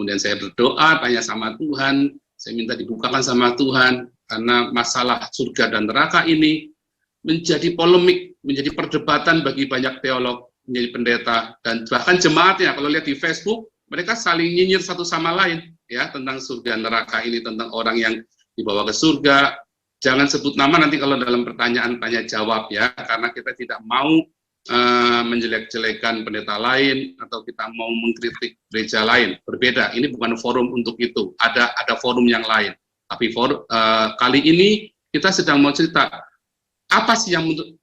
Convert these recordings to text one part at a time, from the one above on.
kemudian saya berdoa, tanya sama Tuhan, saya minta dibukakan sama Tuhan, karena masalah surga dan neraka ini menjadi polemik, menjadi perdebatan bagi banyak teolog, menjadi pendeta, dan bahkan jemaatnya. Kalau lihat di Facebook, mereka saling nyinyir satu sama lain, ya, tentang surga neraka ini, tentang orang yang dibawa ke surga. Jangan sebut nama nanti kalau dalam pertanyaan tanya jawab, ya, karena kita tidak mau menjelek-jelekan pendeta lain atau kita mau mengkritik gereja lain. Berbeda, ini bukan forum untuk itu. Ada forum yang lain. Tapi kali ini kita sedang mau cerita apa sih yang untuk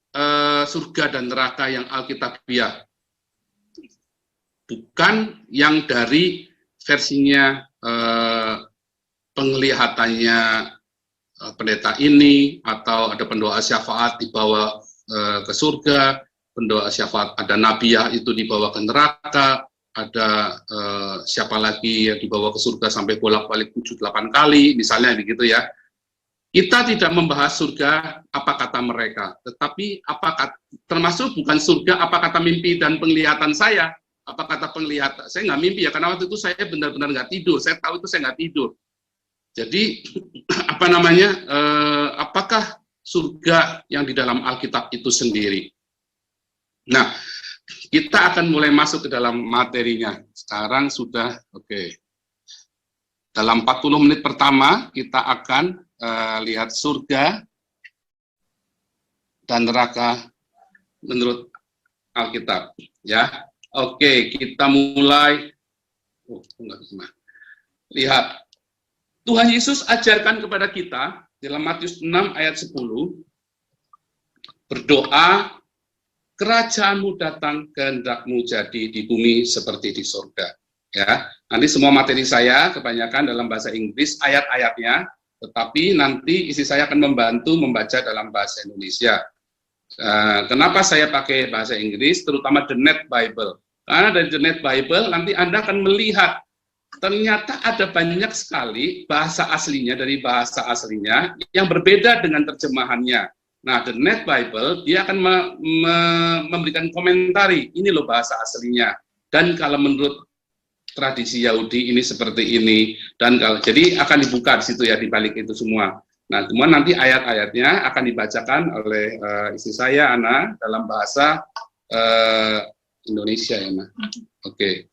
surga dan neraka yang alkitabiah, bukan yang dari versinya penglihatannya pendeta ini, atau ada pendoa syafaat dibawa ke surga, pendoa syafaat ada nabiah itu dibawa ke neraka, ada siapa lagi yang dibawa ke surga sampai bolak-balik 7-8 kali, misalnya begitu ya. Kita tidak membahas surga apa kata mereka, tetapi termasuk bukan surga apa kata mimpi dan penglihatan saya. Apa kata penglihatan? Saya nggak mimpi ya, karena waktu itu saya benar-benar nggak tidur. Saya tahu itu saya nggak tidur. Jadi apakah surga yang di dalam Alkitab itu sendiri? Nah, kita akan mulai masuk ke dalam materinya. Sekarang sudah oke. Dalam 40 menit pertama kita akan lihat surga dan neraka menurut Alkitab, ya. Oke, kita mulai. Lihat, Tuhan Yesus ajarkan kepada kita dalam Matius 6 ayat 10, berdoa, kerajaanmu datang, kehendakmu jadi di bumi seperti di surga. Ya, nanti semua materi saya kebanyakan dalam bahasa Inggris ayat-ayatnya, tetapi nanti isi saya akan membantu membaca dalam bahasa Indonesia. Kenapa saya pakai bahasa Inggris, terutama The Net Bible? Karena dari The Net Bible nanti Anda akan melihat ternyata ada banyak sekali bahasa aslinya dari bahasa aslinya yang berbeda dengan terjemahannya. Nah, The Net Bible dia akan memberikan komentari, ini loh bahasa aslinya. Dan kalau menurut tradisi Yahudi ini seperti ini, dan jadi akan dibuka di situ ya, di balik itu semua. Nah, cuma nanti ayat-ayatnya akan dibacakan oleh istri saya Ana dalam bahasa Indonesia ya, Ana. Oke.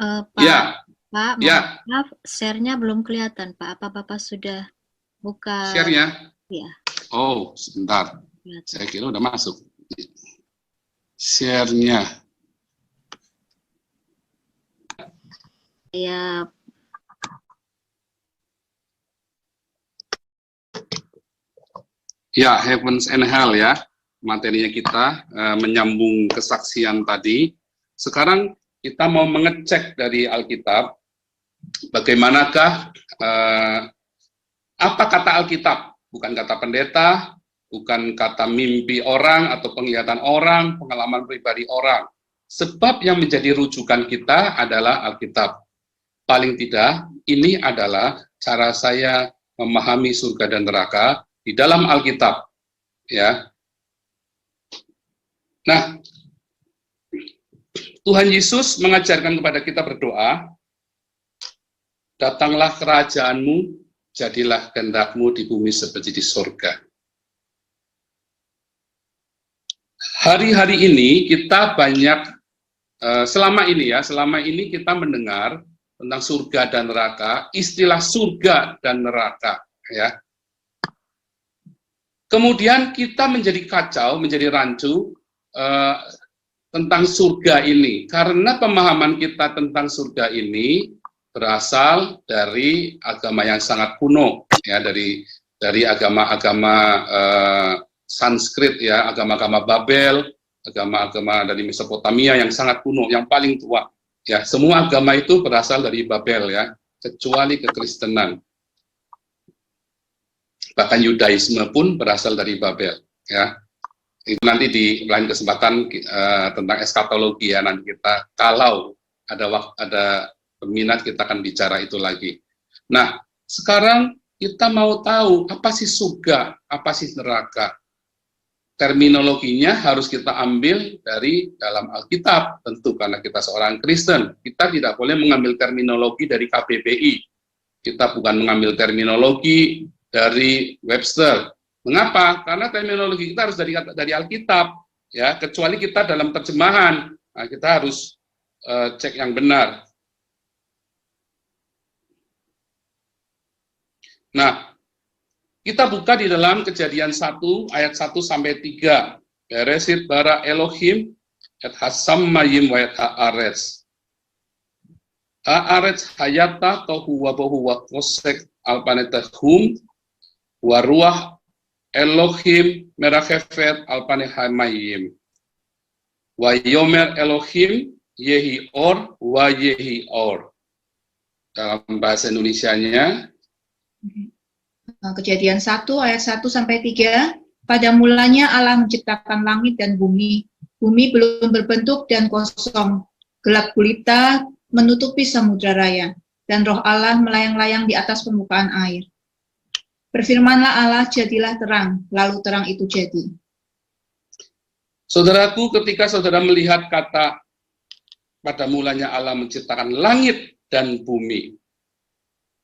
Pak, Ya. Pak, Ya. maaf, share-nya belum kelihatan, Pak. Apa Bapak sudah buka? Share-nya? Ya. Oh, sebentar. Kelihatan. Saya kira udah masuk. Share-nya. Ya. Ya, Heavens and Hell ya, materinya kita menyambung kesaksian tadi. Sekarang kita mau mengecek dari Alkitab, bagaimanakah, apa kata Alkitab, bukan kata pendeta, bukan kata mimpi orang atau penglihatan orang, pengalaman pribadi orang. Sebab yang menjadi rujukan kita adalah Alkitab. Paling tidak, ini adalah cara saya memahami surga dan neraka di dalam Alkitab, ya. Nah, Tuhan Yesus mengajarkan kepada kita berdoa, datanglah kerajaanmu, jadilah kehendakmu di bumi seperti di surga. Hari-hari ini kita banyak, selama ini kita mendengar tentang surga dan neraka, istilah surga dan neraka, ya. Kemudian kita menjadi kacau, menjadi rancu tentang surga ini, karena pemahaman kita tentang surga ini berasal dari agama yang sangat kuno, ya, dari agama-agama Sanskrit, ya, agama-agama Babel, agama-agama dari Mesopotamia yang sangat kuno, yang paling tua. Ya, semua agama itu berasal dari Babel, ya, kecuali kekristenan. Bahkan Yudaisme pun berasal dari Babel, ya. Itu nanti di lain kesempatan tentang eskatologi ya, nanti kita kalau ada peminat kita akan bicara itu lagi. Nah, sekarang kita mau tahu apa sih surga, apa sih neraka. terminologinya harus kita ambil dari dalam Alkitab, tentu karena kita seorang Kristen. Kita tidak boleh mengambil terminologi dari KBBI. Kita bukan mengambil terminologi dari Webster. Mengapa? Karena terminologi kita harus dari Alkitab, ya. Kecuali kita dalam terjemahan, nah, kita harus cek yang benar. Nah, kita buka di dalam Kejadian 1 ayat 1 sampai 3. Beresit bara Elohim et hasammayim wa et haaretz. Haaretz hayata tohu wa bohu wa kosek alpanetahum wa ruah Elohim merachefet alpanehamayim. Wa yomer Elohim yehi or wa yehi or. Dalam bahasa Indonesianya, Kejadian 1 ayat 1 sampai 3. Pada mulanya Allah menciptakan langit dan bumi. Bumi belum berbentuk dan kosong. Gelap gulita menutupi samudra raya. Dan roh Allah melayang-layang di atas permukaan air. Berfirmanlah Allah, jadilah terang. Lalu terang itu jadi. Saudaraku, ketika saudara melihat kata pada mulanya Allah menciptakan langit dan bumi.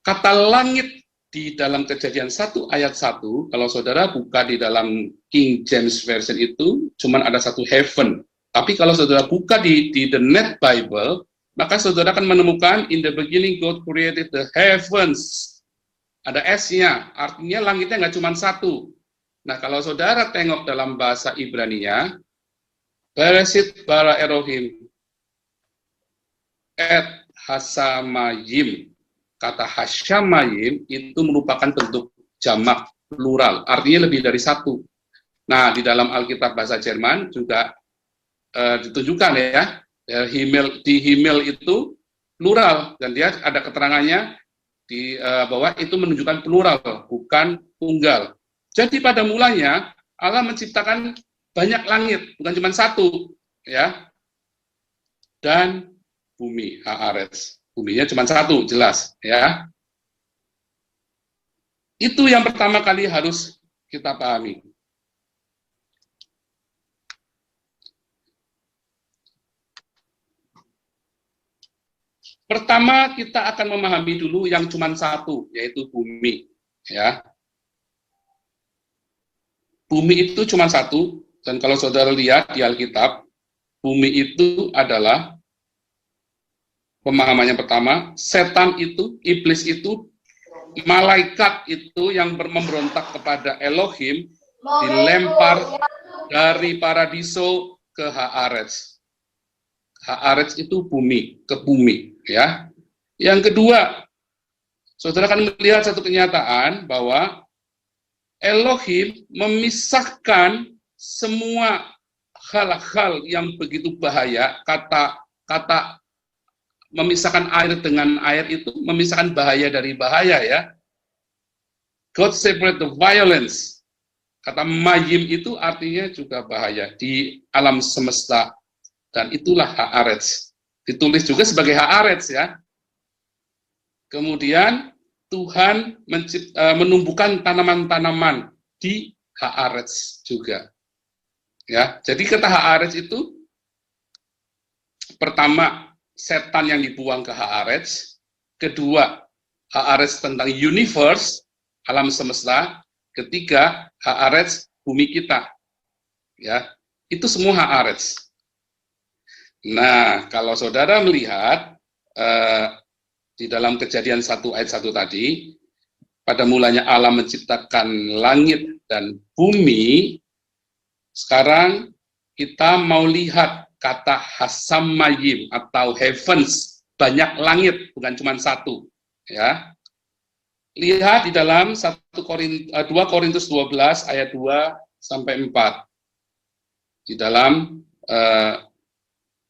Kata langit di dalam Kejadian 1 ayat 1, kalau saudara buka di dalam King James Version itu, cuman ada satu heaven. Tapi kalau saudara buka di The Net Bible, maka saudara akan menemukan in the beginning God created the heavens. Ada S-nya, artinya langitnya nggak cuma satu. Nah, kalau saudara tengok dalam bahasa Ibrania, Beresit bara Elohim et hasamayim. Kata hasyamayim itu merupakan bentuk jamak plural, artinya lebih dari satu. Nah, di dalam Alkitab bahasa Jerman juga ditunjukkan ya, di Himmel itu plural, dan dia ada keterangannya di bahwa itu menunjukkan plural, bukan tunggal. Jadi pada mulanya Allah menciptakan banyak langit, bukan cuma satu, ya, dan bumi, haaretz. Buminya cuma satu, jelas, ya. Itu yang pertama kali harus kita pahami. Pertama, kita akan memahami dulu yang cuma satu, yaitu bumi, ya. Bumi itu cuma satu, dan kalau saudara lihat di Alkitab, bumi itu adalah pemahamannya pertama, setan itu, iblis itu, malaikat itu yang memberontak kepada Elohim, dilempar dari paradiso ke haaretz. Haaretz itu bumi, ke bumi, ya. Yang kedua, saudara akan melihat satu kenyataan bahwa Elohim memisahkan semua hal-hal yang begitu bahaya, kata memisahkan air dengan air itu, memisahkan bahaya dari bahaya, ya. God separate the violence. Kata mayim itu artinya juga bahaya di alam semesta. Dan itulah haaretz. Ditulis juga sebagai haaretz, ya. Kemudian Tuhan menumbuhkan tanaman-tanaman di haaretz juga. Ya, jadi kata haaretz itu pertama, setan yang dibuang ke haaretz. Kedua, haaretz tentang universe, alam semesta. Ketiga, haaretz bumi kita. Ya, itu semua haaretz. Nah, kalau saudara melihat di dalam Kejadian 1 ayat 1 tadi, pada mulanya Allah menciptakan langit dan bumi. Sekarang kita mau lihat kata hasamayim atau heavens, banyak langit, bukan cuma satu, ya. Lihat di dalam 2 Korintus 12 ayat 2 sampai 4 di dalam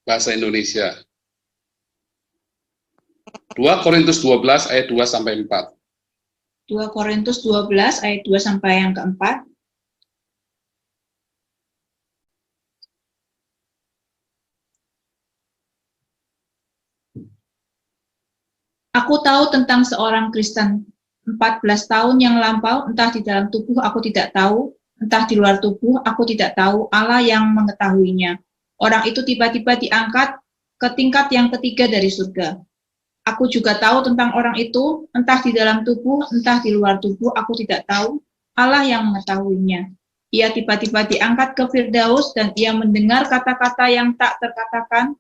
bahasa Indonesia. 2 Korintus 12 ayat 2 sampai 4. 2 Korintus 12 ayat 2 sampai yang keempat. Aku tahu tentang seorang Kristen 14 tahun yang lampau, entah di dalam tubuh aku tidak tahu, entah di luar tubuh, aku tidak tahu, Allah yang mengetahuinya. Orang itu tiba-tiba diangkat ke tingkat yang ketiga dari surga. Aku juga tahu tentang orang itu, entah di dalam tubuh, entah di luar tubuh, aku tidak tahu, Allah yang mengetahuinya. Ia tiba-tiba diangkat ke Firdaus dan ia mendengar kata-kata yang tak terkatakan,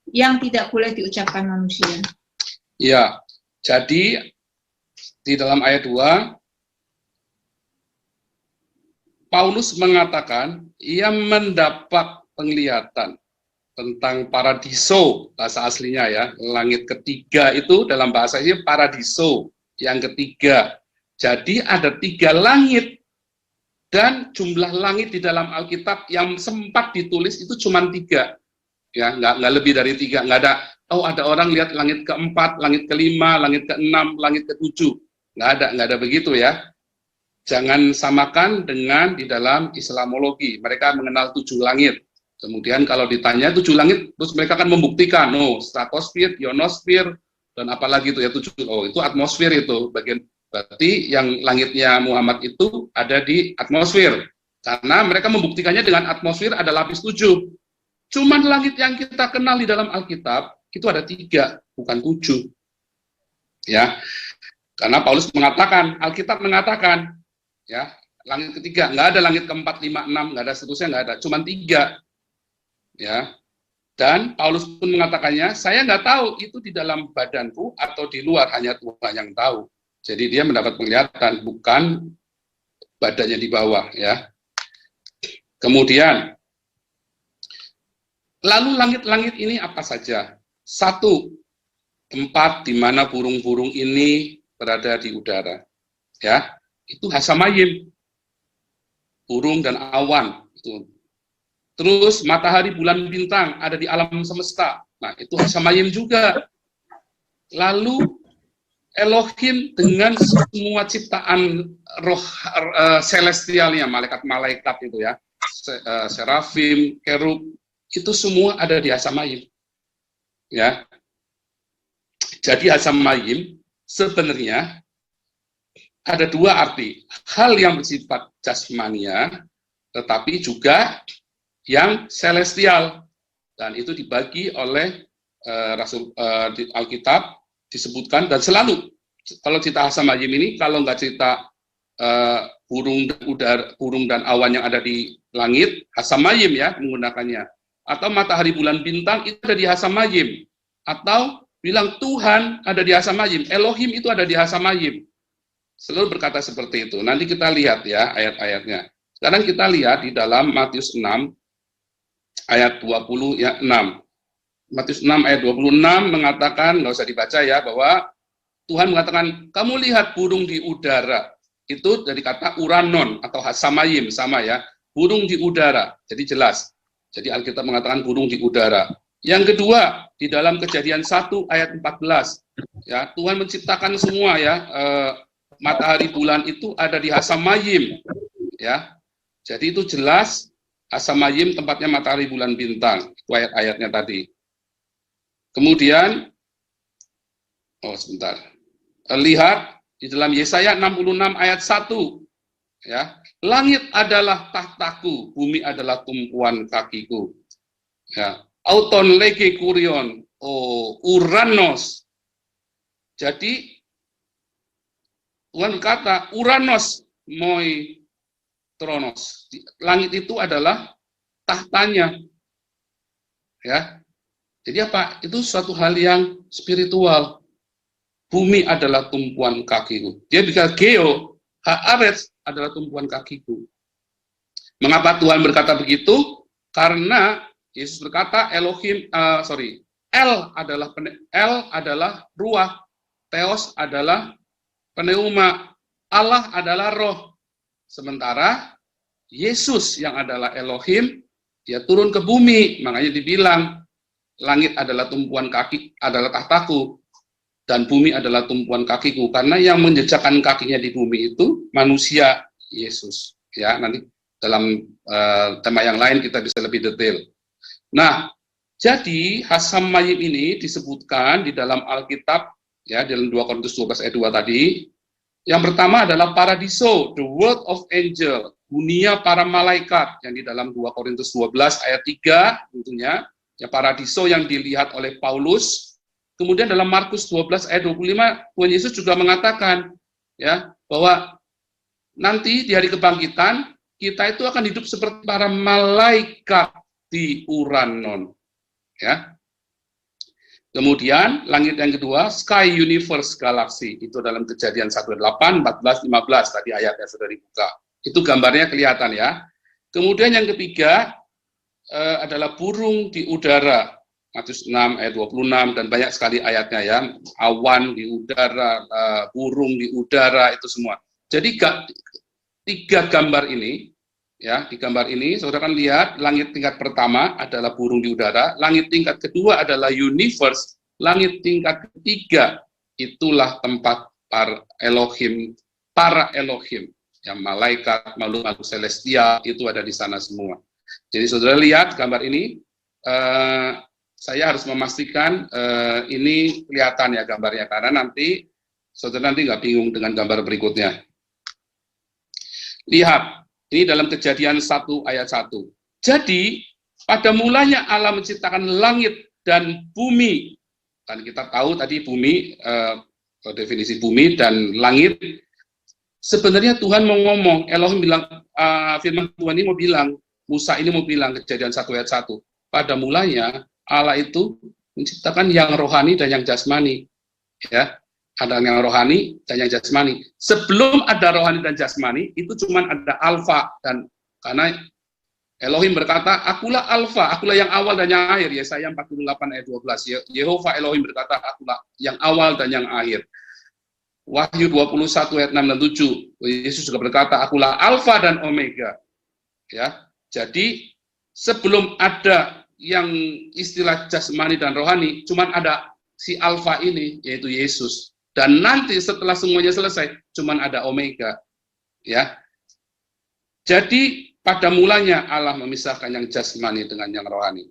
yang tidak boleh diucapkan manusia. Ya, jadi di dalam ayat 2, Paulus mengatakan ia mendapat penglihatan tentang paradiso, bahasa aslinya ya, langit ketiga itu dalam bahasanya paradiso, yang ketiga. Jadi ada 3 langit, dan jumlah langit di dalam Alkitab yang sempat ditulis itu cuma 3, ya, nggak lebih dari 3, nggak ada. Oh, ada orang lihat langit ke-4, langit ke-5, langit ke-6, langit ke-7, nggak ada begitu ya. Jangan samakan dengan di dalam Islamologi, mereka mengenal 7 langit. Kemudian kalau ditanya 7 langit, terus mereka akan membuktikan, oh, stratosfer, ionosfer, dan apalagi itu ya 7, oh itu atmosfer itu, bagian berarti yang langitnya Muhammad itu ada di atmosfer. Karena mereka membuktikannya dengan atmosfer ada lapis 7. Cuman langit yang kita kenal di dalam Alkitab, itu ada 3, bukan 7. Ya, karena Paulus mengatakan, Alkitab mengatakan, ya, langit ketiga, nggak ada langit ke-4, 5, 6, nggak ada seterusnya, nggak ada, cuman 3. Ya, dan Paulus pun mengatakannya, saya nggak tahu itu di dalam badanku atau di luar, hanya Tuhan yang tahu. Jadi dia mendapat penglihatan, bukan badannya di bawah. Ya. Kemudian, lalu langit-langit ini apa saja? 1, tempat di mana burung-burung ini berada di udara. Ya, itu Hasamayim, burung dan awan. Terus matahari, bulan, bintang ada di alam semesta. Nah, itu Hasamayim juga. Lalu Elohim dengan semua ciptaan roh celestialnya, malaikat-malaikat itu ya, serafim, kerub, itu semua ada di Hasamayim. Ya. Jadi Hasamayim sebenarnya ada 2 arti. Hal yang bersifat jasmania, tetapi juga yang celestial, dan itu dibagi oleh Rasul di Alkitab disebutkan, dan selalu kalau cerita Hasamayim ini, kalau nggak cerita burung dan awan yang ada di langit, Hasamayim ya menggunakannya, atau matahari, bulan, bintang itu ada di Hasamayim, atau bilang Tuhan ada di Hasamayim, Elohim itu ada di Hasamayim, selalu berkata seperti itu. Nanti kita lihat ya ayat-ayatnya. Sekarang kita lihat di dalam Matius 6 ayat 26. Matius 6 ayat 26 mengatakan, nggak usah dibaca ya, bahwa Tuhan mengatakan, kamu lihat burung di udara. Itu dari kata uranon atau Hasamayim, sama ya, burung di udara. Jadi jelas. Jadi Alkitab mengatakan burung di udara. Yang kedua, di dalam Kejadian 1 ayat 14, ya, Tuhan menciptakan semua ya, matahari, bulan itu ada di Hasamayim. Ya. Jadi itu jelas Hasamayim tempatnya matahari, bulan, bintang. Itu ayat-ayatnya tadi. Kemudian, lihat di dalam Yesaya 66 ayat 1. Ya, langit adalah tahtaku, bumi adalah tumpuan kakiku. Ya, auton lege kurion, Uranos. Jadi Tuhan berkata, Uranos moi tronos. Langit itu adalah tahtanya. Ya. Jadi apa? Itu suatu hal yang spiritual. Bumi adalah tumpuan kakiku. Dia bicara geo, haaretz adalah tumpuan kakiku. Mengapa Tuhan berkata begitu? Karena Yesus berkata Elohim, El adalah ruah, Theos adalah pneuma, Allah adalah roh. Sementara Yesus yang adalah Elohim, dia turun ke bumi, makanya dibilang langit adalah tumpuan kaki, adalah tahtaku, dan bumi adalah tumpuan kakiku, karena yang menjejakkan kakinya di bumi itu manusia Yesus. Ya, nanti dalam tema yang lain kita bisa lebih detail. Nah, jadi Hasamayim ini disebutkan di dalam Alkitab, ya, dalam 2 Korintus 12 ayat 2 tadi. Yang pertama adalah paradiso, the world of angel, dunia para malaikat yang di dalam 2 Korintus 12 ayat 3 tentunya, ya paradiso yang dilihat oleh Paulus. Kemudian dalam Markus 12 ayat 25 Tuhan Yesus juga mengatakan ya bahwa nanti di hari kebangkitan kita itu akan hidup seperti para malaikat di Uranon. Ya. Kemudian langit yang kedua, sky universe galaxy, itu dalam Kejadian 1:8, 14, 15 tadi ayatnya sudah dibuka. Itu gambarnya kelihatan ya. Kemudian yang ketiga adalah burung di udara. Matius 6 ayat 26 dan banyak sekali ayatnya ya. Awan di udara, burung di udara, itu semua. Jadi tiga gambar ini ya, di gambar ini saudara kan lihat langit tingkat pertama adalah burung di udara, langit tingkat kedua adalah universe, langit tingkat ketiga itulah tempat para Elohim, yang malaikat, makhluk-makhluk celestial itu ada di sana semua. Jadi saudara lihat gambar ini, saya harus memastikan ini kelihatan ya gambarnya, karena nanti saudara nggak bingung dengan gambar berikutnya. Lihat, ini dalam Kejadian 1 ayat 1. Jadi, pada mulanya Allah menciptakan langit dan bumi. Dan kita tahu tadi bumi, definisi bumi dan langit. Sebenarnya Tuhan mau ngomong, Elohim bilang, firman Tuhan ini mau bilang, Musa ini mau bilang, Kejadian 1 ayat 1. Pada mulanya Allah itu menciptakan yang rohani dan yang jasmani. Ya. Ada yang rohani dan yang jasmani. Sebelum ada rohani dan jasmani, itu cuma ada alfa. Dan karena Elohim berkata, akulah alfa, akulah yang awal dan yang akhir. Yesaya 48 ayat 12. Yehova Elohim berkata, akulah yang awal dan yang akhir. Wahyu 21 ayat 6 dan 7. Yesus juga berkata, akulah alfa dan omega. Ya, jadi sebelum ada yang istilah jasmani dan rohani, cuma ada si alfa ini, yaitu Yesus. Dan nanti setelah semuanya selesai, cuman ada omega. Ya. Jadi pada mulanya Allah memisahkan yang jasmani dengan yang rohani.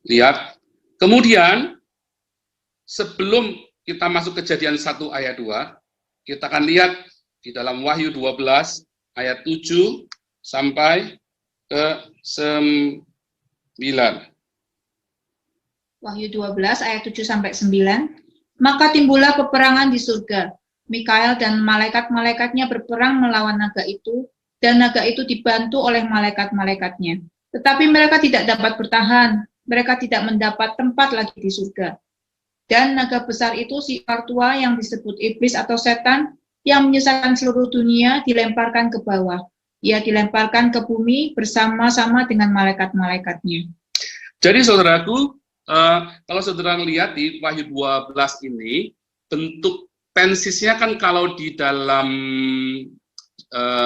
Lihat. Kemudian sebelum kita masuk Kejadian 1 ayat 2, kita akan lihat di dalam Wahyu 12 ayat 7 sampai ke 9. Wahyu 12 ayat 7 sampai 9. Maka timbullah peperangan di surga. Mikael dan malaikat-malaikatnya berperang melawan naga itu, dan naga itu dibantu oleh malaikat-malaikatnya. Tetapi mereka tidak dapat bertahan, mereka tidak mendapat tempat lagi di surga. Dan naga besar itu si tua yang disebut iblis atau setan, yang menyesatkan seluruh dunia, dilemparkan ke bawah. Ia dilemparkan ke bumi bersama-sama dengan malaikat-malaikatnya. Jadi saudaraku, kalau saudara lihat di Wahyu 12 ini, bentuk tensisnya kan kalau di dalam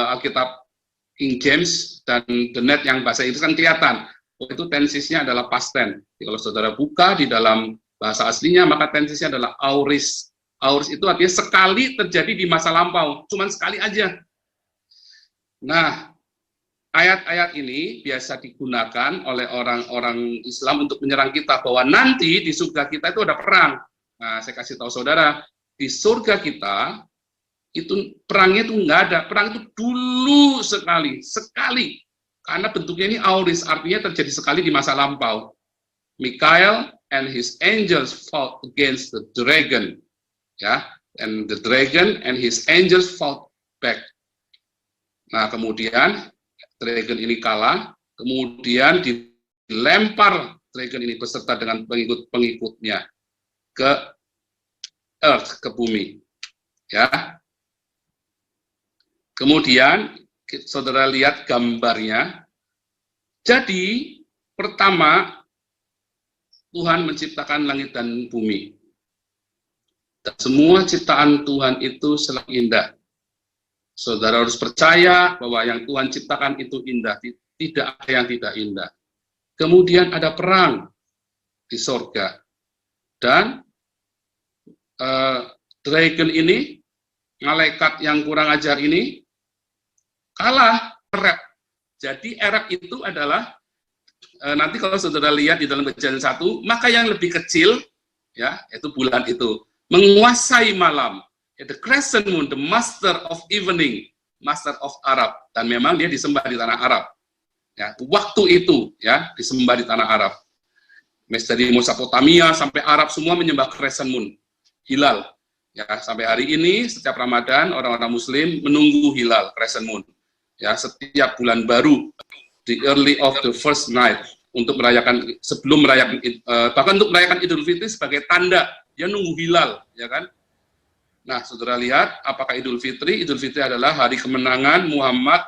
Alkitab King James dan The Net yang bahasa Inggris kan kelihatan, itu tensisnya adalah past tense. Jadi kalau saudara buka di dalam bahasa aslinya, maka tensisnya adalah auris. Auris itu artinya sekali terjadi di masa lampau, cuman sekali aja. Nah, ayat-ayat ini biasa digunakan oleh orang-orang Islam untuk menyerang kita bahwa nanti di surga kita itu ada perang. Nah, saya kasih tahu saudara, di surga kita itu perangnya itu nggak ada. Perang itu dulu sekali. Karena bentuknya ini auris, artinya terjadi sekali di masa lampau. Mikael and his angels fought against the dragon. Ya, and the dragon and his angels fought back. Nah, kemudian dragon ini kalah, kemudian dilempar dragon ini beserta dengan pengikut-pengikutnya ke earth, ke bumi. Ya. Kemudian saudara lihat gambarnya. Jadi, pertama Tuhan menciptakan langit dan bumi. Dan semua ciptaan Tuhan itu selalu indah. Saudara harus percaya bahwa yang Tuhan ciptakan itu indah, tidak ada yang tidak indah. Kemudian ada perang di sorga. Dan dragon ini, malaikat yang kurang ajar ini, kalah Erep. Jadi Erep itu adalah, nanti kalau saudara lihat di dalam Kejadian 1, maka yang lebih kecil, ya, yaitu bulan itu, menguasai malam. The crescent moon, the master of evening, master of Arab, dan memang dia disembah di tanah Arab. Ya, waktu itu ya disembah di tanah Arab. Dari Mesopotamia sampai Arab semua menyembah crescent moon, hilal. Ya, sampai hari ini setiap Ramadan orang-orang Muslim menunggu hilal crescent moon. Ya, setiap bulan baru, the early of the first night, untuk merayakan sebelum merayakan bahkan untuk merayakan Idul Fitri sebagai tanda dia nunggu hilal, ya kan? Nah, saudara lihat, apakah Idul Fitri? Idul Fitri adalah hari kemenangan Muhammad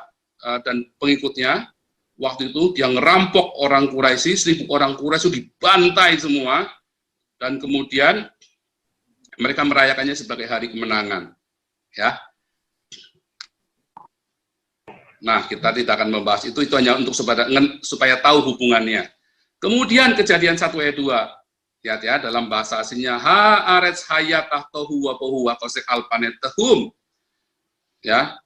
dan pengikutnya. Waktu itu dia ngerampok orang Quraisy, 1000 orang Quraisy dibantai semua, dan kemudian mereka merayakannya sebagai hari kemenangan. Ya. Nah, kita tidak akan membahas itu hanya untuk supaya tahu hubungannya. Kemudian kejadian 1 ayat 2. Lihat ya, dalam bahasa aslinya ha'aretz hayatah tohu wa pohu wa kosek alpanetahum. Ya.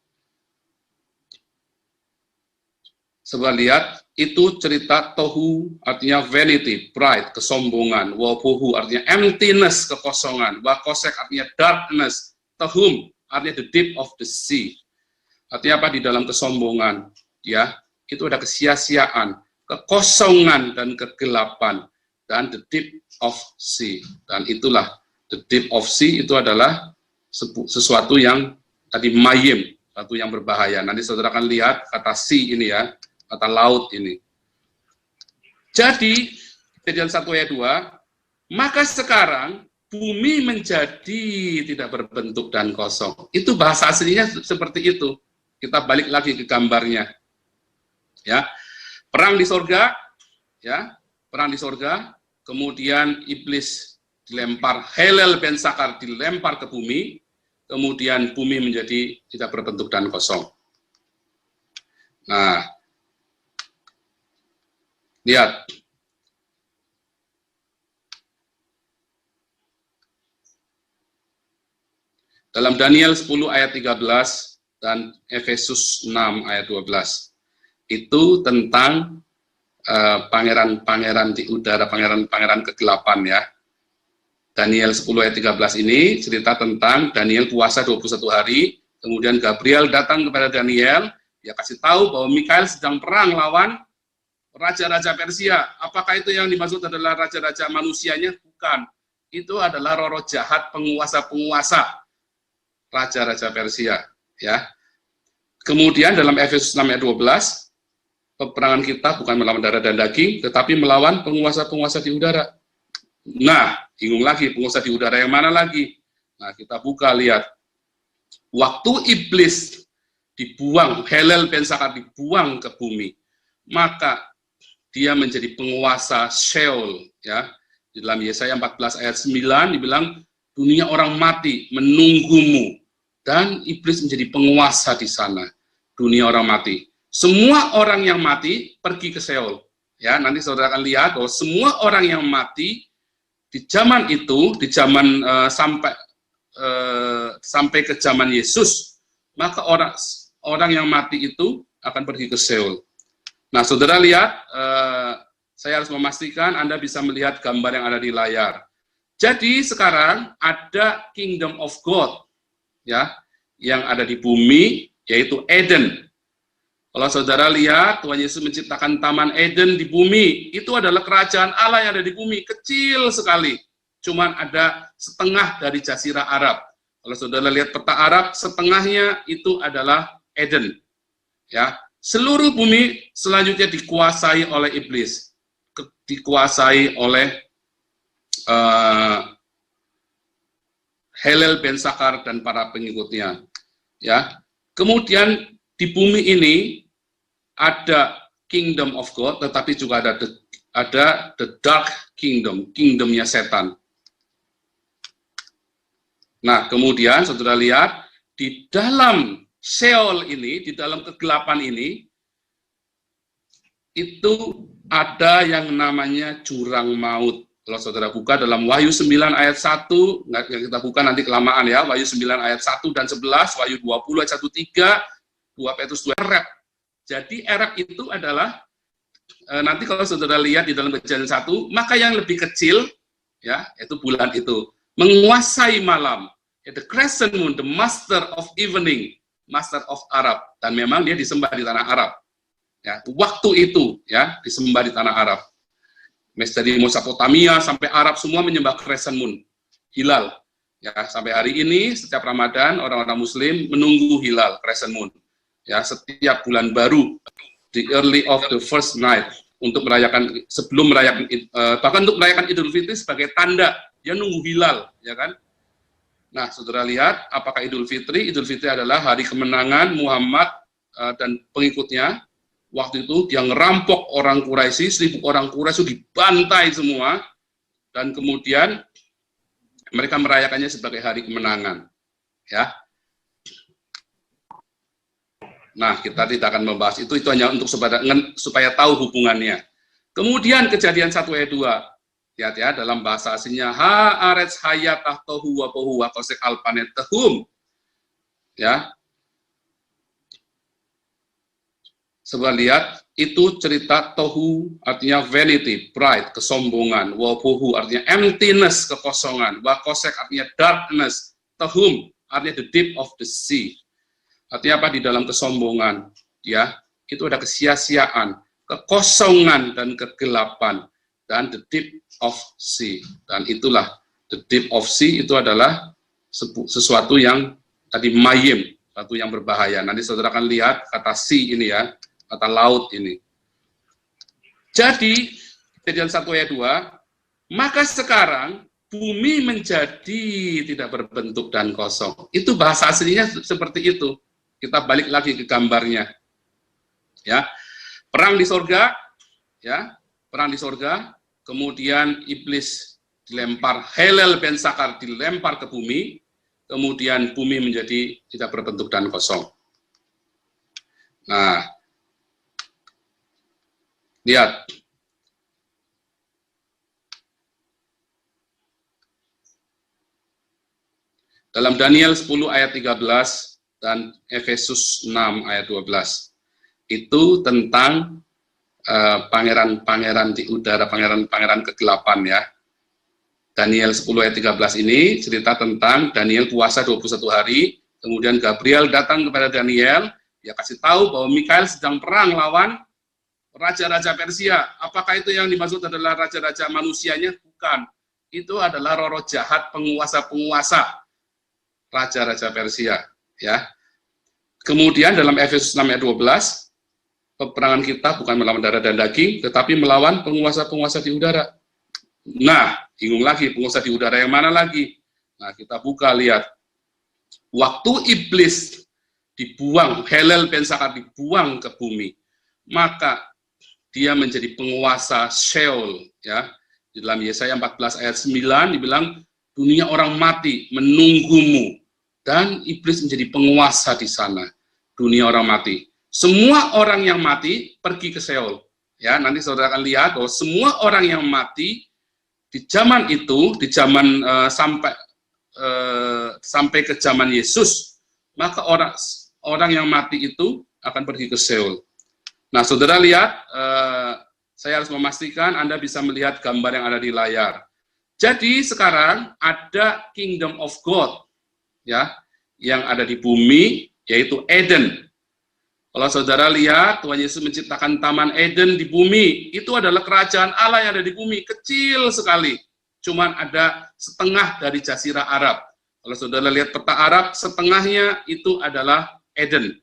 Coba lihat, itu cerita tohu artinya vanity, pride, kesombongan, wa pohu artinya emptiness, kekosongan, wa kosek artinya darkness, tahum artinya the deep of the sea. Artinya apa? Di dalam kesombongan, ya, itu ada kesia-siaan, kekosongan dan kegelapan, dan the deep of sea. Dan itulah the deep of sea, itu adalah sesuatu yang tadi mayim, sesuatu yang berbahaya. Nanti saudara akan lihat kata sea ini ya, kata laut ini. Jadi kejadian 1 ayat 2, maka sekarang bumi menjadi tidak berbentuk dan kosong. Itu bahasa aslinya seperti itu. Kita balik lagi ke gambarnya. Ya. Perang di sorga, ya, perang di sorga. Kemudian iblis dilempar, Helel ben Sakar dilempar ke bumi, kemudian bumi menjadi tidak berbentuk dan kosong. Nah, lihat. Dalam Daniel 10 ayat 13 dan Efesus 6 ayat 12, itu tentang pangeran-pangeran di udara, pangeran-pangeran kegelapan ya. Daniel 10 ayat 13 ini cerita tentang Daniel puasa 21 hari, kemudian Gabriel datang kepada Daniel, dia kasih tahu bahwa Mikael sedang perang lawan raja-raja Persia. Apakah itu yang dimaksud adalah raja-raja manusianya? Bukan. Itu adalah roh-roh jahat, penguasa-penguasa raja-raja Persia ya. Kemudian dalam Efesus 6 ayat 12, peperangan kita bukan melawan darah dan daging, tetapi melawan penguasa-penguasa di udara. Nah, bingung lagi, penguasa di udara yang mana lagi? Nah, kita buka, lihat. Waktu iblis dibuang, Helel ben Sakar dibuang ke bumi, maka dia menjadi penguasa Sheol. Ya. Di dalam Yesaya 14 ayat 9 dibilang, dunia orang mati menunggumu, dan iblis menjadi penguasa di sana, dunia orang mati. Semua orang yang mati pergi ke Sheol. Ya, nanti saudara akan lihat bahwa semua orang yang mati di zaman itu, di zaman sampai ke zaman Yesus, maka orang yang mati itu akan pergi ke Sheol. Nah, saudara lihat, saya harus memastikan Anda bisa melihat gambar yang ada di layar. Jadi sekarang ada Kingdom of God, ya, yang ada di bumi, yaitu Eden. Kalau saudara lihat, Tuhan Yesus menciptakan Taman Eden di bumi, itu adalah kerajaan Allah yang ada di bumi, kecil sekali. Cuman ada setengah dari Jazirah Arab. Kalau saudara lihat peta Arab, setengahnya itu adalah Eden. Ya, seluruh bumi selanjutnya dikuasai oleh iblis, dikuasai oleh Helel ben Sakar dan para pengikutnya. Ya, kemudian di bumi ini ada Kingdom of God, tetapi juga ada the Dark Kingdom, kingdomnya setan. Nah, kemudian saudara lihat, di dalam Sheol ini, di dalam kegelapan ini, itu ada yang namanya jurang maut. Kalau saudara buka dalam Wahyu 9 ayat 1, yang kita buka nanti kelamaan ya, Wahyu 9 ayat 1 dan 11, Wahyu 20 ayat 1-3, 2 Petrus 2, Erep. Jadi Erep itu adalah, nanti kalau saudara lihat di dalam kejadian 1, maka yang lebih kecil, ya, itu bulan itu, menguasai malam. The crescent moon, the master of evening, master of Arab, dan memang dia disembah di tanah Arab. Ya, waktu itu ya disembah di tanah Arab. Dari Mesopotamia sampai Arab semua menyembah crescent moon, hilal. Ya, sampai hari ini setiap Ramadan orang-orang Muslim menunggu hilal crescent moon. Ya, setiap bulan baru, the early of the first night, untuk merayakan, sebelum merayakan, bahkan untuk merayakan Idul Fitri sebagai tanda dia nunggu hilal, ya kan? Nah, saudara lihat, apakah Idul Fitri? Idul Fitri adalah hari kemenangan Muhammad dan pengikutnya. Waktu itu dia ngerampok orang Quraisy, 1000 orang Quraisy dibantai semua, dan kemudian mereka merayakannya sebagai hari kemenangan. Ya. Nah, kita tidak akan membahas itu hanya untuk supaya tahu hubungannya. Kemudian kejadian 1 ayat 2. Lihat ya, dalam bahasa aslinya haaretz hayatah tohu wa pohu wa kosek alpanet tehum. Ya. Coba lihat, itu cerita tohu artinya vanity, pride, kesombongan, wa pohu artinya emptiness, kekosongan, wa kosek artinya darkness, tehum artinya the deep of the sea. Artinya apa? Di dalam kesombongan, ya, itu ada kesia-siaan, kekosongan dan kegelapan, dan the deep of sea. Dan itulah the deep of sea, itu adalah sesuatu yang tadi mayim, sesuatu yang berbahaya. Nanti saudara akan lihat kata sea ini ya, kata laut ini. Jadi kejadian 1 ayat 2, maka sekarang bumi menjadi tidak berbentuk dan kosong. Itu bahasa aslinya seperti itu. Kita balik lagi ke gambarnya. Ya. Perang di sorga, ya, perang di sorga. Kemudian iblis dilempar, Helel ben Sakar dilempar ke bumi, kemudian bumi menjadi tidak berbentuk dan kosong. Nah, lihat. Dalam Daniel 10 ayat 13 dan Efesus 6 ayat 12, itu tentang pangeran-pangeran di udara, pangeran-pangeran kegelapan ya. Daniel 10 ayat 13 ini cerita tentang Daniel puasa 21 hari, kemudian Gabriel datang kepada Daniel, dia kasih tahu bahwa Mikael sedang perang lawan raja-raja Persia. Apakah itu yang dimaksud adalah raja-raja manusianya? Bukan. Itu adalah roh-roh jahat, penguasa-penguasa raja-raja Persia ya. Kemudian dalam Efesus 6 ayat 12, peperangan kita bukan melawan darah dan daging, tetapi melawan penguasa-penguasa di udara. Nah, bingung lagi, penguasa di udara yang mana lagi? Nah, kita buka, lihat. Waktu iblis dibuang, Helel ben Sakar dibuang ke bumi, maka dia menjadi penguasa Sheol. Ya. Di dalam Yesaya 14 ayat 9 dibilang, dunia orang mati menunggumu, dan iblis menjadi penguasa di sana, dunia orang mati. Semua orang yang mati pergi ke Sheol. Ya, nanti saudara akan lihat bahwa semua orang yang mati di zaman itu, di zaman sampai ke zaman Yesus, maka orang yang mati itu akan pergi ke Sheol. Nah, saudara lihat, saya harus memastikan Anda bisa melihat gambar yang ada di layar. Jadi sekarang ada Kingdom of God, ya, yang ada di bumi, yaitu Eden. Kalau saudara lihat, Tuhan Yesus menciptakan Taman Eden di bumi, itu adalah kerajaan Allah yang ada di bumi, kecil sekali. Cuman ada setengah dari Jazirah Arab. Kalau saudara lihat peta Arab, setengahnya itu adalah Eden.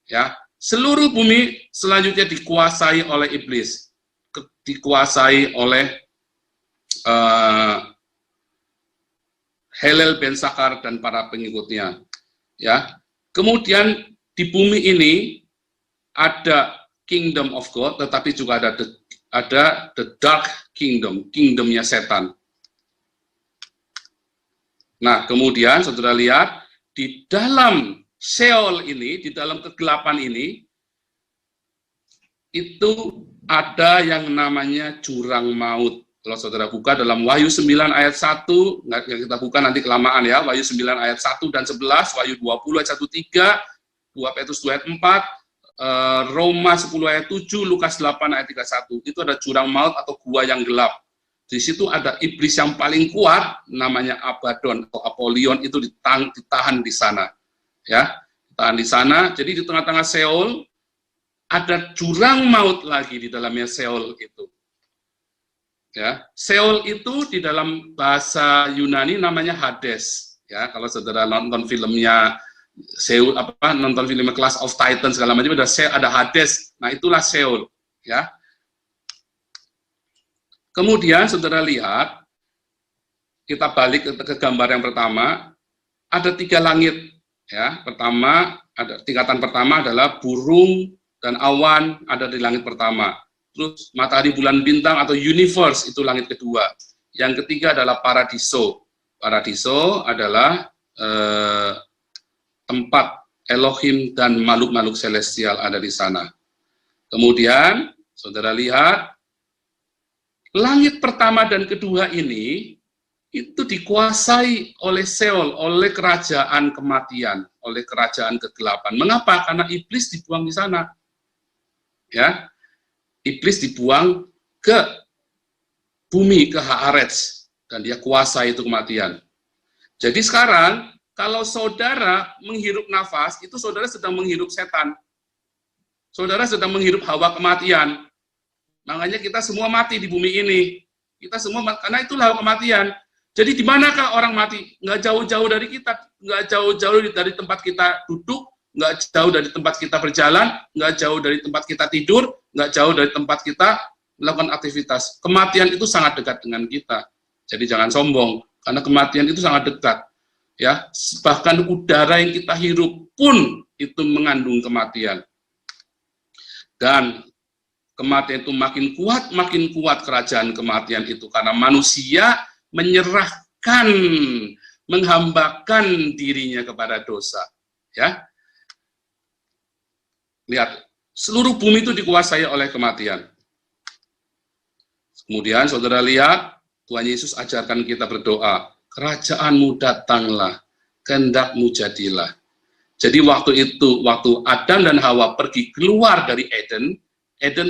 Ya, seluruh bumi selanjutnya dikuasai oleh iblis, dikuasai oleh Helel ben Sakar dan para pengikutnya. Ya, kemudian di bumi ini ada Kingdom of God, tetapi juga ada the Dark Kingdom, kingdomnya setan. Nah, kemudian saudara lihat, di dalam Sheol ini, di dalam kegelapan ini, itu ada yang namanya jurang maut. Kalau saudara buka dalam Wahyu 9 ayat 1, yang kita buka nanti kelamaan ya, Wahyu 9 ayat 1 dan 11, Wahyu 20 ayat 1-3, 2 Petrus 2 ayat 4, Roma 10 ayat 7, Lukas 8 ayat 31. Itu ada jurang maut atau gua yang gelap. Di situ ada iblis yang paling kuat, namanya Abaddon atau Apollyon, itu ditahan di sana. Ya, ditahan di sana. Jadi di tengah-tengah Seoul ada jurang maut lagi di dalamnya Seoul itu. Ya, Seoul itu di dalam bahasa Yunani namanya Hades. Ya, kalau saudara nonton filmnya Seoul, nonton filmnya Clash of Titans segala macam, ada Hades. Nah, itulah Seoul. Ya. Kemudian saudara lihat, kita balik ke gambar yang pertama, ada 3 langit. Ya, tingkatan pertama adalah burung dan awan ada di langit pertama. Terus matahari, bulan, bintang atau universe itu langit kedua. Yang ketiga adalah paradiso. Paradiso adalah tempat Elohim dan makhluk-makhluk celestial ada di sana. Kemudian saudara lihat, langit pertama dan kedua ini itu dikuasai oleh Seoul, oleh kerajaan kematian, oleh kerajaan kegelapan. Mengapa? Karena iblis dibuang di sana. Ya, iblis dibuang ke bumi, ke Haaretz, dan dia kuasai itu kematian. Jadi sekarang, kalau saudara menghirup nafas, itu saudara sedang menghirup setan. Saudara sedang menghirup hawa kematian. Makanya kita semua mati di bumi ini. Kita semua, karena itulah hawa kematian. Jadi di manakah orang mati? Nggak jauh-jauh dari kita, nggak jauh-jauh dari tempat kita duduk, nggak jauh dari tempat kita berjalan, nggak jauh dari tempat kita tidur, nggak jauh dari tempat kita melakukan aktivitas. Kematian itu sangat dekat dengan kita. Jadi jangan sombong, karena kematian itu sangat dekat. Ya, bahkan udara yang kita hirup pun itu mengandung kematian. Dan kematian itu makin kuat kerajaan kematian itu, karena manusia menyerahkan, menghambakan dirinya kepada dosa. Ya, lihat, seluruh bumi itu dikuasai oleh kematian. Kemudian saudara lihat, Tuhan Yesus ajarkan kita berdoa, kerajaan-Mu datanglah, kehendak-Mu jadilah. Jadi waktu itu, waktu Adam dan Hawa pergi keluar dari Eden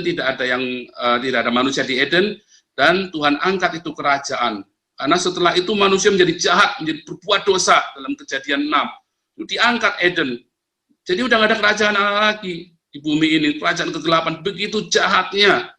tidak ada manusia di Eden, dan Tuhan angkat itu kerajaan. Karena setelah itu manusia menjadi jahat, menjadi berbuat dosa dalam Kejadian 6. Itu diangkat Eden. Jadi udah nggak ada kerajaan Allah lagi di bumi ini, kerajaan kegelapan begitu jahatnya.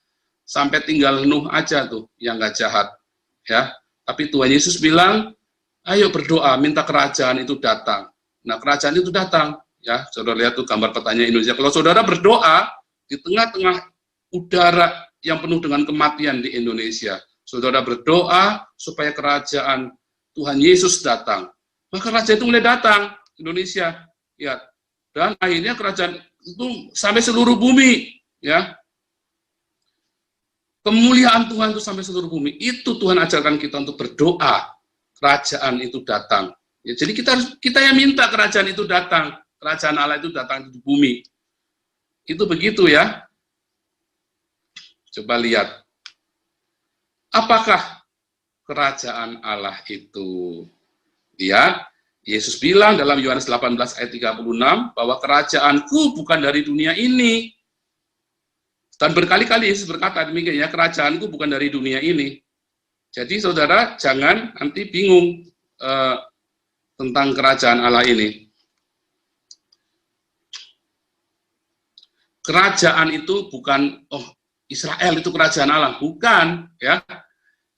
Sampai tinggal Nuh aja tuh yang nggak jahat. Ya, tapi Tuhan Yesus bilang, ayo berdoa, minta kerajaan itu datang. Nah, kerajaan itu datang. Ya, saudara lihat tuh gambar petanya Indonesia. Kalau saudara berdoa di tengah-tengah udara yang penuh dengan kematian di Indonesia, saudara berdoa supaya kerajaan Tuhan Yesus datang. Maka kerajaan itu mulai datang di Indonesia. Ya, dan akhirnya kerajaan itu sampai seluruh bumi. Ya, kemuliaan Tuhan itu sampai seluruh bumi. Itu Tuhan ajarkan kita untuk berdoa, kerajaan itu datang. Ya, jadi kita yang minta kerajaan itu datang, kerajaan Allah itu datang di bumi. Itu begitu ya. Coba lihat, apakah kerajaan Allah itu? Lihat, Yesus bilang dalam Yohanes 18 ayat 36 bahwa kerajaanku bukan dari dunia ini. Dan berkali-kali Yesus berkata demikian, ya, kerajaanku bukan dari dunia ini. Jadi saudara jangan nanti bingung tentang kerajaan Allah ini. Kerajaan itu bukan, Israel itu kerajaan Allah, bukan, ya.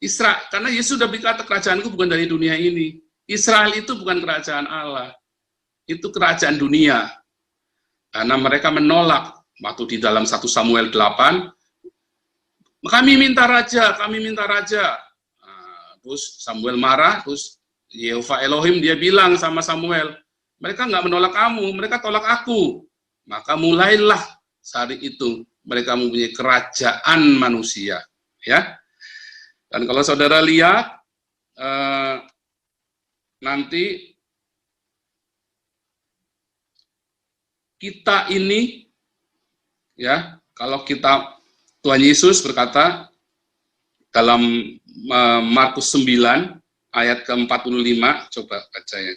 Israel, karena Yesus sudah berkata kerajaanku bukan dari dunia ini. Israel itu bukan kerajaan Allah, itu kerajaan dunia. Karena mereka menolak. Waktu di dalam 1 Samuel 8, kami minta raja, kami minta raja. Nah, terus Samuel marah, terus Yehova Elohim dia bilang sama Samuel, mereka nggak menolak kamu, mereka tolak aku. Maka mulailah hari itu mereka mempunyai kerajaan manusia. Ya. Dan kalau saudara lihat, nanti kita ini, ya, kalau kita, Tuhan Yesus berkata dalam Markus 9 ayat ke-45, coba baca ya.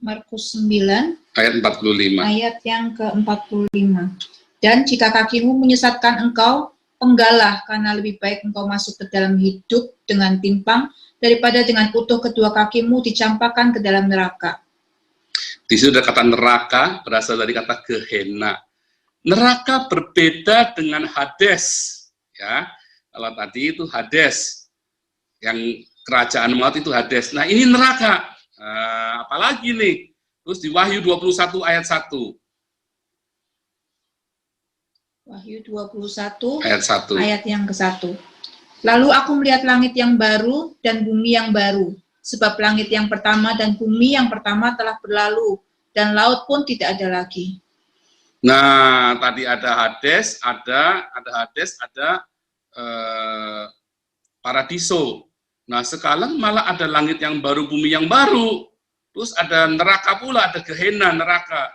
Markus 9 ayat 45. Ayat yang ke-45. Dan jika kakimu menyesatkan engkau, penggalah, karena lebih baik engkau masuk ke dalam hidup dengan timpang, daripada dengan utuh kedua kakimu dicampakkan ke dalam neraka. Di situ ada kata neraka, berasal dari kata Gehenna. Neraka berbeda dengan Hades, ya. Kalau tadi itu Hades, yang kerajaan maut itu Hades. Nah, ini neraka. Apalagi nih? Terus di Wahyu 21 ayat 1. Wahyu 21 Ayat 1. ayat yang ke-1. Lalu aku melihat langit yang baru dan bumi yang baru, sebab langit yang pertama dan bumi yang pertama telah berlalu, dan laut pun tidak ada lagi. Nah, tadi ada Hades, ada Paradiso. Nah, sekarang malah ada langit yang baru, bumi yang baru. Terus ada neraka pula, ada Gehenna, neraka.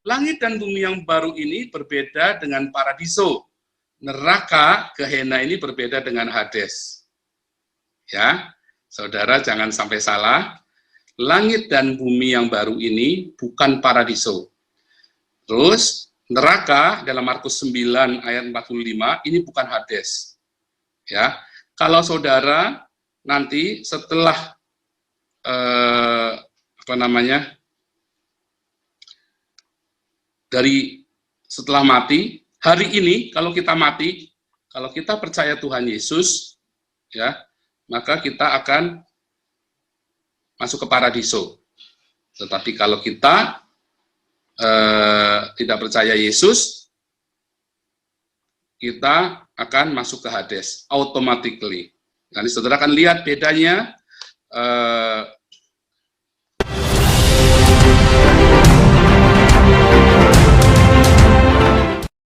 Langit dan bumi yang baru ini berbeda dengan Paradiso. Neraka, Gehenna ini berbeda dengan Hades. Ya, saudara jangan sampai salah. Langit dan bumi yang baru ini bukan Paradiso. Terus, neraka dalam Markus 9 ayat 45 ini bukan Hades. Ya, kalau saudara nanti setelah setelah mati, hari ini kalau kita mati, kalau kita percaya Tuhan Yesus, ya, maka kita akan masuk ke Paradiso. Tetapi kalau kita tidak percaya Yesus, kita akan masuk ke Hades automatically. Nanti saudara akan lihat bedanya